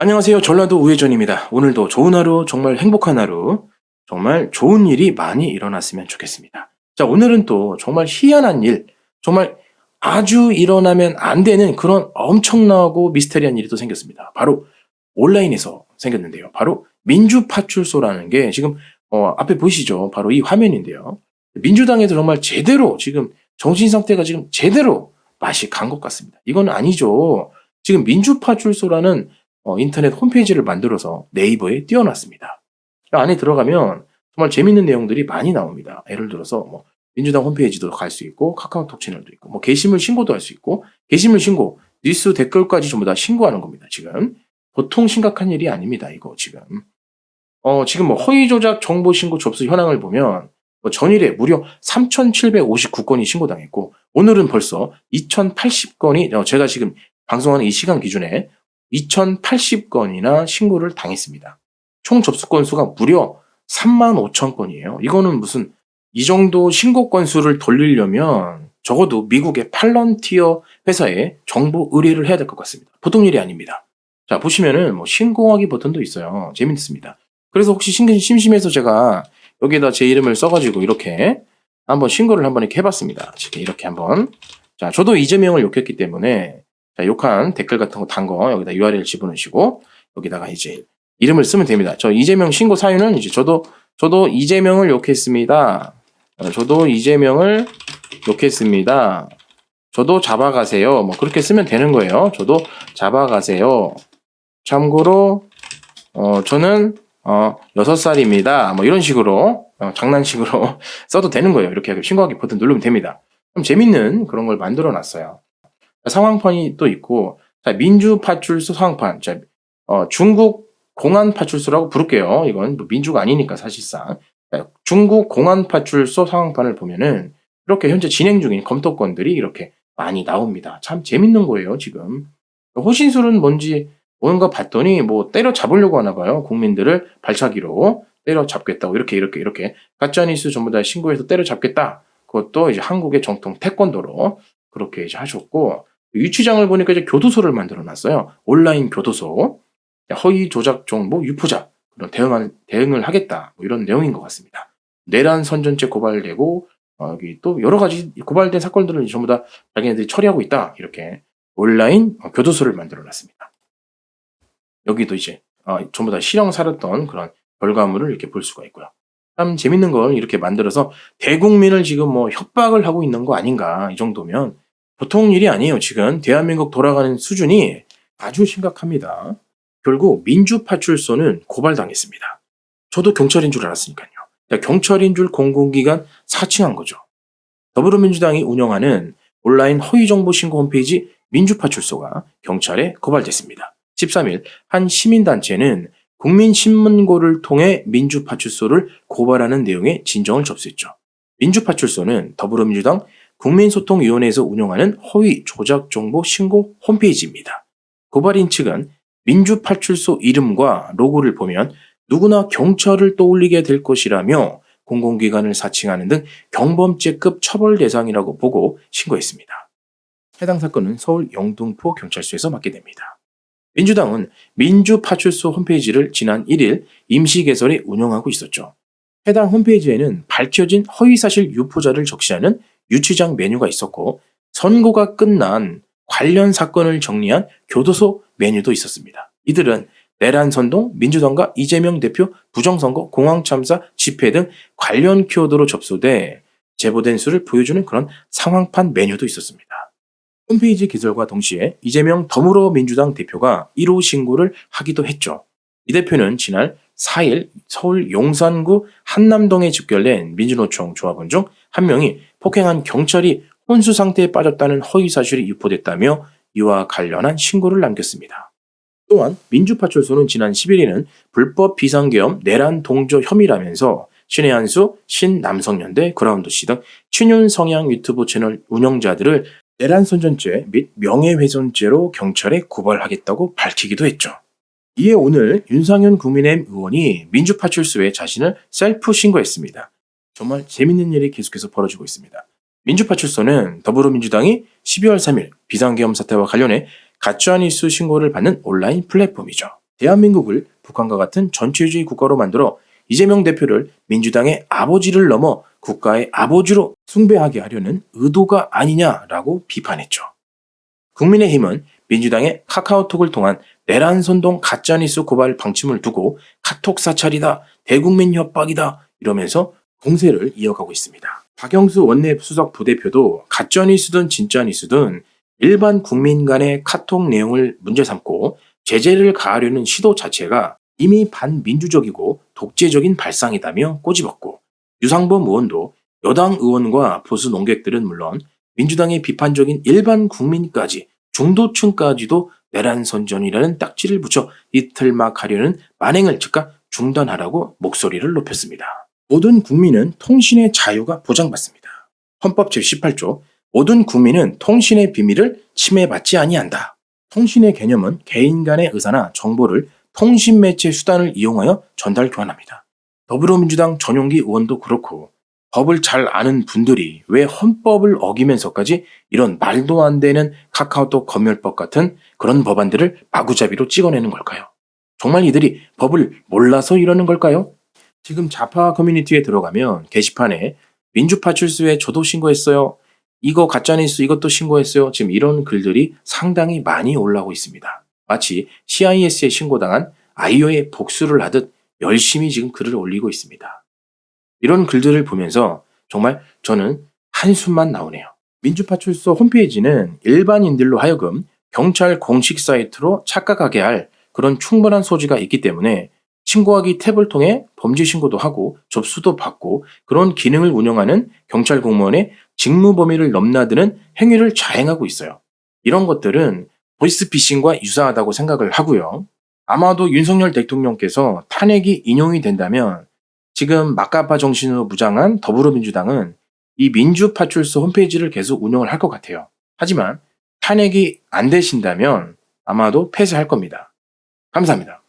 안녕하세요. 전라도 우회전입니다. 오늘도 좋은 하루, 정말 행복한 하루, 정말 좋은 일이 많이 일어났으면 좋겠습니다. 자, 오늘은 또 정말 희한한 일, 정말 아주 일어나면 안 되는 그런 엄청나고 미스테리한 일이 또 생겼습니다. 바로 온라인에서 생겼는데요. 바로 민주파출소라는 게 지금 앞에 보이시죠? 바로 이 화면인데요. 민주당에서 정말 제대로 지금 정신 상태가 지금 제대로 맛이 간 것 같습니다. 이건 아니죠. 지금 민주파출소라는 인터넷 홈페이지를 만들어서 네이버에 띄워놨습니다. 안에 들어가면 정말 재밌는 내용들이 많이 나옵니다. 예를 들어서 민주당 홈페이지도 갈 수 있고 카카오톡 채널도 있고 게시물 신고도 할 수 있고 게시물 신고, 뉴스 댓글까지 전부 다 신고하는 겁니다. 지금 보통 심각한 일이 아닙니다. 이거 지금 허위 조작 정보 신고 접수 현황을 보면 전일에 무려 3,759건이 신고당했고 오늘은 벌써 2,080건이 제가 지금 방송하는 이 시간 기준에 2,080건이나 신고를 당했습니다. 총 접수 건수가 무려 35,000건이에요. 이거는 무슨 이 정도 신고 건수를 돌리려면 적어도 미국의 팔런티어 회사에 정보 의뢰를 해야 될 것 같습니다. 보통 일이 아닙니다. 자, 보시면은 신고하기 버튼도 있어요. 재밌습니다. 그래서 혹시 심심해서 제가 여기에다 제 이름을 써가지고 이렇게 한번 신고를 한번 이렇게 해봤습니다. 이렇게 한번. 자, 저도 이재명을 욕했기 때문에 자, 욕한 댓글 같은 거 단 거 여기다 URL 집어넣으시고 여기다가 이제 이름을 쓰면 됩니다. 저 이재명 신고 사유는 이제 저도 이재명을 욕했습니다. 저도 이재명을 욕했습니다. 저도 잡아가세요. 그렇게 쓰면 되는 거예요. 저도 잡아가세요. 참고로 저는 6살입니다. 이런 식으로 장난식으로 써도 되는 거예요. 이렇게 신고하기 버튼 누르면 됩니다. 좀 재밌는 그런 걸 만들어 놨어요. 상황판이 또 있고, 자, 민주파출소 상황판. 자, 중국 공안파출소라고 부를게요. 이건 민주가 아니니까 사실상. 자, 중국 공안파출소 상황판을 보면은 이렇게 현재 진행 중인 검토건들이 이렇게 많이 나옵니다. 참 재밌는 거예요, 지금. 호신술은 뭔가 봤더니 때려잡으려고 하나 봐요. 국민들을 발차기로 때려잡겠다고 이렇게 가짜뉴스 전부 다 신고해서 때려잡겠다. 그것도 이제 한국의 정통 태권도로 그렇게 이제 하셨고, 유치장을 보니까 이제 교도소를 만들어 놨어요. 온라인 교도소. 허위 조작 정보 유포자 그런 대응을 하겠다. 이런 내용인 것 같습니다. 내란 선전죄 고발되고 여기 또 여러 가지 고발된 사건들을 전부 다 자기네들이 처리하고 있다. 이렇게 온라인 교도소를 만들어 놨습니다. 여기도 이제 전부 다 실형 살았던 그런 결과물을 이렇게 볼 수가 있고요. 참 재밌는 걸 이렇게 만들어서 대국민을 지금 협박을 하고 있는 거 아닌가. 이 정도면 보통 일이 아니에요. 지금 대한민국 돌아가는 수준이 아주 심각합니다. 결국 민주파출소는 고발당했습니다. 저도 경찰인 줄 알았으니까요. 경찰인 줄 공공기관 사칭한 거죠. 더불어민주당이 운영하는 온라인 허위정보 신고 홈페이지 민주파출소가 경찰에 고발됐습니다. 13일 한 시민단체는 국민신문고를 통해 민주파출소를 고발하는 내용의 진정을 접수했죠. 민주파출소는 더불어민주당 국민소통위원회에서 운영하는 허위 조작 정보 신고 홈페이지입니다. 고발인 측은 민주파출소 이름과 로고를 보면 누구나 경찰을 떠올리게 될 것이라며 공공기관을 사칭하는 등 경범죄급 처벌 대상이라고 보고 신고했습니다. 해당 사건은 서울 영등포 경찰서에서 맡게 됩니다. 민주당은 민주파출소 홈페이지를 지난 1일 임시 개설해 운영하고 있었죠. 해당 홈페이지에는 밝혀진 허위사실 유포자를 적시하는 유치장 메뉴가 있었고 선고가 끝난 관련 사건을 정리한 교도소 메뉴도 있었습니다. 이들은 내란 선동, 민주당과 이재명 대표 부정선거, 공황참사, 집회 등 관련 키워드로 접수돼 제보된 수를 보여주는 그런 상황판 메뉴도 있었습니다. 홈페이지 개설과 동시에 이재명 더불어민주당 대표가 1호 신고를 하기도 했죠. 이 대표는 지난 4일 서울 용산구 한남동에 집결된 민주노총 조합원 중 한 명이 폭행한 경찰이 혼수 상태에 빠졌다는 허위 사실이 유포됐다며 이와 관련한 신고를 남겼습니다. 또한 민주파출소는 지난 11일에는 불법 비상계엄 내란 동조 혐의라면서 신의 한수, 신남성연대, 그라운드씨 등 친윤 성향 유튜브 채널 운영자들을 내란 선전죄 및 명예훼손죄로 경찰에 고발하겠다고 밝히기도 했죠. 이에 오늘 윤상현 국민의힘 의원이 민주파출소에 자신을 셀프 신고했습니다. 정말 재밌는 일이 계속해서 벌어지고 있습니다. 민주파출소는 더불어민주당이 12월 3일 비상계엄 사태와 관련해 가짜뉴스 신고를 받는 온라인 플랫폼이죠. 대한민국을 북한과 같은 전체주의 국가로 만들어 이재명 대표를 민주당의 아버지를 넘어 국가의 아버지로 숭배하게 하려는 의도가 아니냐라고 비판했죠. 국민의힘은 민주당의 카카오톡을 통한 내란 선동 가짜뉴스 고발 방침을 두고 카톡 사찰이다, 대국민 협박이다 이러면서 공세를 이어가고 있습니다. 박영수 원내수석 부대표도 가짜뉴스든 진짜뉴스든 일반 국민 간의 카톡 내용을 문제 삼고 제재를 가하려는 시도 자체가 이미 반민주적이고 독재적인 발상이다며 꼬집었고, 유상범 의원도 여당 의원과 보수 논객들은 물론 민주당의 비판적인 일반 국민까지 중도층까지도 내란 선전이라는 딱지를 붙여 이틀막하려는 만행을 즉각 중단하라고 목소리를 높였습니다. 모든 국민은 통신의 자유가 보장받습니다. 헌법 제18조 모든 국민은 통신의 비밀을 침해받지 아니한다. 통신의 개념은 개인 간의 의사나 정보를 통신 매체 수단을 이용하여 전달 교환합니다. 더불어민주당 전용기 의원도 그렇고 법을 잘 아는 분들이 왜 헌법을 어기면서까지 이런 말도 안 되는 카카오톡 검열법 같은 그런 법안들을 마구잡이로 찍어내는 걸까요? 정말 이들이 법을 몰라서 이러는 걸까요? 지금 좌파 커뮤니티에 들어가면 게시판에 민주파출소에 저도 신고했어요. 이거 가짜뉴스 이것도 신고했어요. 지금 이런 글들이 상당히 많이 올라오고 있습니다. 마치 CIS에 신고당한 아이오의 복수를 하듯 열심히 지금 글을 올리고 있습니다. 이런 글들을 보면서 정말 저는 한숨만 나오네요. 민주파출소 홈페이지는 일반인들로 하여금 경찰 공식 사이트로 착각하게 할 그런 충분한 소지가 있기 때문에 신고하기 탭을 통해 범죄 신고도 하고 접수도 받고 그런 기능을 운영하는 경찰 공무원의 직무 범위를 넘나드는 행위를 자행하고 있어요. 이런 것들은 보이스피싱과 유사하다고 생각을 하고요. 아마도 윤석열 대통령께서 탄핵이 인용이 된다면 지금 막가파 정신으로 무장한 더불어민주당은 이 민주파출소 홈페이지를 계속 운영을 할 것 같아요. 하지만 탄핵이 안 되신다면 아마도 폐쇄할 겁니다. 감사합니다.